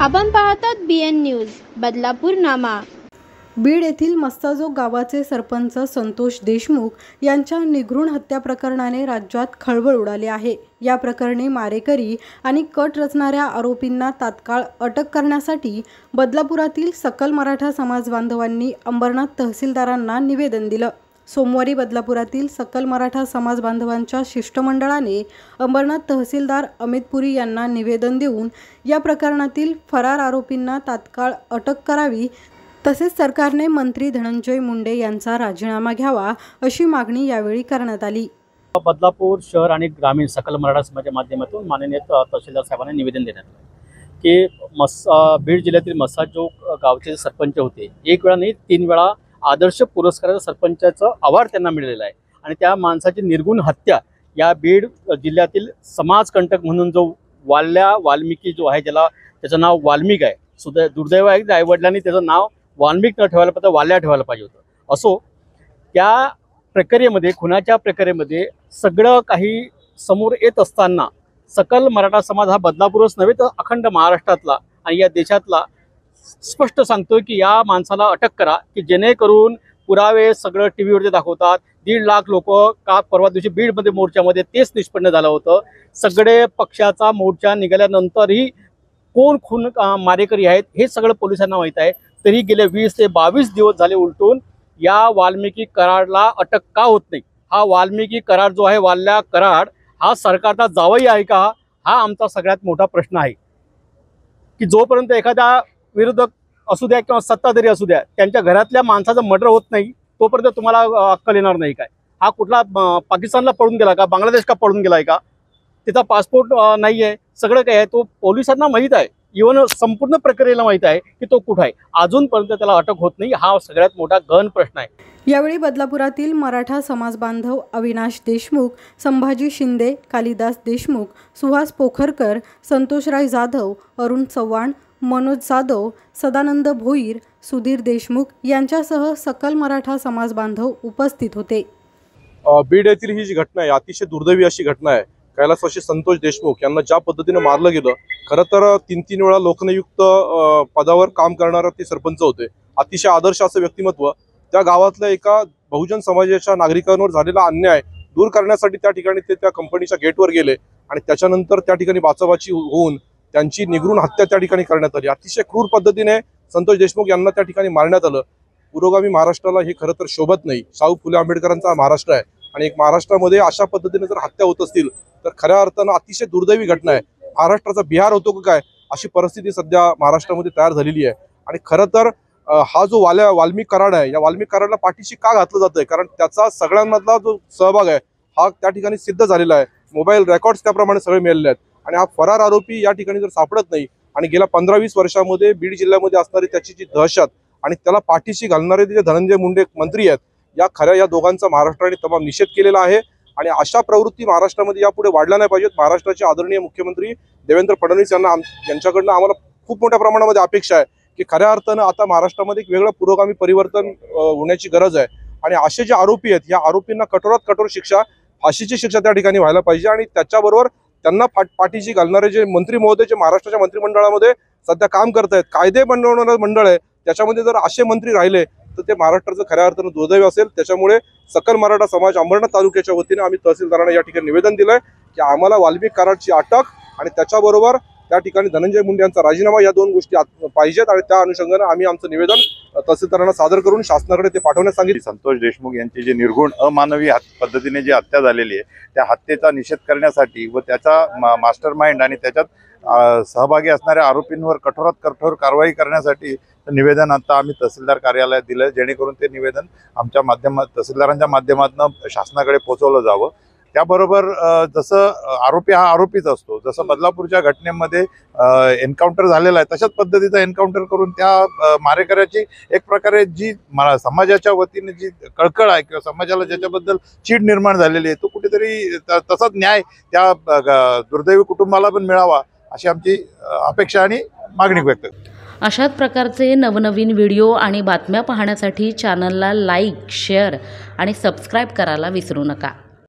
आपण पाहतात BN news Badlapur नामा। बीड येथील मस्साजोग गावाचे सरपंच संतोष देशमुख यांच्या निघृण हत्या प्रकरणाने राज्यात खळबळ उडाली आहे। या प्रकरणी मारेकरी आणि कट रचणाऱ्या आरोपींना तात्काळ अटक करण्यासाठी बदलापुरातील सकल मराठा समाज बांधवांनी अंबरनाथ तहसीलदारांना निवेदन दिलं। सोमवारी बदलापुरातील सकल मराठा समाज बांधवांच्या शिष्टमंडळाने अंबरनाथ तहसीलदार अमित पुरी यांना निवेदन देऊन या प्रकरणातील फरार आरोपींना तात्काळ अटक करावी, तसेच सरकारने मंत्री धनंजय मुंडे यांचा राजीनामा घ्यावा अशी मागणी यावेळी करण्यात आली। बदलापूर शहर आणि ग्रामीण सकल मराठा समाजाच्या माध्यमातून माननीय तहसीलदार साहेबांना निवेदन देण्यात आले की बीड जिल्ह्यातील मस्साजोग गावचे सरपंच होते। एक वेळा नाही 3 वेळा आदर्श पुरस्काराचा सरपंचाचा अवॉर्ड त्यांना मिळालेला आहे आणि त्या माणसाची निर्गुण हत्या या बीड जिल्ह्यातील समाजकंटक म्हणून जो वाल्मिकी जो आहे, ज्याला त्याचं नाव वाल्मिक आहे, दुर्दैव आहे की आईवडिलांनी त्याचं नाव वाल्मिक न ठेवायला पाहिजे, वाल्या ठेवायला पाहिजे होतं। असो, त्या प्रक्रियेमध्ये, खुनाच्या प्रक्रियेमध्ये सगळं काही समोर येत असताना सकल मराठा समाज हा बदलापूरच नव्हे तर अखंड महाराष्ट्रातला आणि या देशातला स्पष्ट सांगतोय की या माणसाला अटक करा, की जेणेकरून पुरावे सगळं टीव्हीवरती दाखवतात। 1.5 लाख लोक का परवा दिवशी बीडमध्ये मोर्चामध्ये तेच निष्पन्न झालं होतं। सगळे पक्षाचा मोर्चा निघाल्यानंतरही कोण खून मारेकरी आहेत हे सगळं पोलिसांना माहीत आहे। तरी गेले 20 ते 22 दिवस झाले उलटून या वाल्मिकी कराडला अटक का होत नाही। हा वाल्मिकी कराड जो आहे, वाल्या कराड हा सरकारचा जावई आहे का, हा आमचा सगळ्यात मोठा प्रश्न आहे। की जोपर्यंत एखाद्या विरोधक असू द्या किंवा सत्ताधारी असू द्या, त्यांच्या घरातल्या माणसाचं मर्डर होत नाही तोपर्यंत तुम्हाला अक्कल येणार नाही काय? हा कुठला पाकिस्तानला पळून गेला का, बांगलादेश का पळून गेलाय का, त्याचा पासपोर्ट नाही आहे, सगळं काय आहे तो पोलिसांना माहीत आहे। इव्हन संपूर्ण प्रक्रियेला माहीत आहे की तो कुठं आहे, अजूनपर्यंत त्याला अटक होत नाही। हा सगळ्यात मोठा गहन प्रश्न आहे। यावेळी बदलापुरातील मराठा समाज बांधव अविनाश देशमुख, संभाजी शिंदे, कालिदास देशमुख, सुहास पोखरकर, संतोषराय जाधव, अरुण चव्हाण, मनोज जाधव, सदानंद भोईर, सुधीर देशमुख यांच्यासह सकल मराठा समाज बांधव उपस्थित होते। बीड येथील ही जी घटना आहे अतिशय दुर्दैवी अशी घटना आहे। कैलासवासी संतोष देशमुख यांना ज्या पद्धतीने मारलं गेलं, खरं तर 3 वेळा लोकनियुक्त पदावर काम करणारे ते सरपंच होते। अतिशय आदर्श असं व्यक्तिमत्व। त्या गावातल्या एका बहुजन समाजाच्या नागरिकांवर झालेला अन्याय दूर करण्यासाठी त्या ठिकाणी ते त्या कंपनीच्या गेटवर गेले आणि त्याच्यानंतर त्या ठिकाणी बाचाबाची होऊन त्यांची निघृण हत्या त्या ठिकाणी करण्यात आली। अतिशय क्रूर पद्धतीने संतोष देशमुख यांना त्या ठिकाणी मारण्यात आलं। पुरोगामी महाराष्ट्राला हे खरं तर शोभत नाही। शाहू फुले आंबेडकरांचा महाराष्ट्र आहे आणि एक महाराष्ट्रामध्ये अशा पद्धतीने जर हत्या होत असतील तर खऱ्या अर्थानं अतिशय दुर्दैवी घटना आहे। महाराष्ट्राचा बिहार होतो का काय अशी परिस्थिती सध्या महाराष्ट्रामध्ये तयार झालेली आहे। आणि खरं तर हा जो वाल्मिक कराड आहे, या वाल्मिक कराडला पाठीशी का घातलं जातंय, कारण त्याचा सगळ्यांमधला जो सहभाग आहे हा त्या ठिकाणी सिद्ध झालेला आहे। मोबाईल रेकॉर्ड्स त्याप्रमाणे सगळे मिळालेले आहेत आणि हा फरार आरोपी या ठिकाणी जर सापडत नाही आणि गेल्या 15-20 वर्षामध्ये बीड जिल्ह्यामध्ये असणारी त्याची जी दहशत आणि त्याला पाठीशी घालणारे जे धनंजय मुंडे मंत्री आहेत, या दोघांचा महाराष्ट्राने तमाम निषेध केलेला आहे आणि अशा प्रवृत्ती महाराष्ट्रामध्ये यापुढे वाढल्या नाही पाहिजेत। महाराष्ट्राचे आदरणीय मुख्यमंत्री देवेंद्र फडणवीस यांच्याकडनं आम्हाला खूप मोठ्या प्रमाणामध्ये अपेक्षा आहे की खऱ्या अर्थानं आता महाराष्ट्रामध्ये एक वेगळं पुरोगामी परिवर्तन होण्याची गरज आहे आणि असे जे आरोपी आहेत या आरोपींना कठोरात कठोर शिक्षा, फाशीची शिक्षा त्या ठिकाणी व्हायला पाहिजे आणि त्याच्याबरोबर त्यांना पाठीशी घालणारे जे मंत्री महोदय जे महाराष्ट्राच्या मंत्रिमंडळामध्ये सध्या काम करतायत, कायदे बनवणारं मंडळ आहे, त्याच्यामध्ये जर असे मंत्री राहिले तर ते महाराष्ट्राचं खऱ्या अर्थानं दुर्दैव असेल। त्याच्यामुळे सकल मराठा समाज अंबरनाथ तालुक्याच्या वतीने आम्ही तहसीलदारांना या ठिकाणी निवेदन दिलंय की आम्हाला वाल्मिक कराडची अटक आणि त्याच्याबरोबर त्या ठिकाणी धनंजय मुंडे यांचा राजीनामा, या 2 गोष्टी पाहिजेत आणि त्या अनुषंगाने आम्ही आमचं निवेदन तहसीलदारांना सादर करून शासनाकडे ते पाठवण्यास सांगितले। संतोष देशमुख यांची जी निर्गुण अमानवी पद्धतीने जी हत्या झालेली आहे त्या हत्येचा निषेध करण्यासाठी व त्याचा मास्टर माइंड आणि त्याच्यात सहभागी असणाऱ्या आरोपींवर कठोरात कठोर कारवाई करण्यासाठी निवेदन आता आम्ही तहसीलदार कार्यालयात दिलं, जेणेकरून ते निवेदन आमच्या तहसीलदारांच्या माध्यमातून शासनाकडे पोहोचवलं जावं। त्याबरोबर जसं आरोपी हा आरोपीच असतो, जसं बदलापूरच्या घटनेमध्ये एन्काउंटर झालेला आहे तशाच पद्धतीचा एन्काउंटर करून त्या मारेकऱ्याची एक प्रकारे जी समाजाच्या वतीने जी कळकळ आहे किंवा समाजाला ज्याच्याबद्दल चीड निर्माण झालेली आहे तो कुठेतरी तसाच न्याय त्या दुर्दैवी कुटुंबाला पण मिळावा अशी आमची अपेक्षा आणि मागणी व्यक्त करतो। अशाच प्रकारचे नवनवीन व्हिडिओ आणि बातम्या पाहण्यासाठी चॅनलला लाईक, शेअर आणि सबस्क्राईब करायला विसरू नका।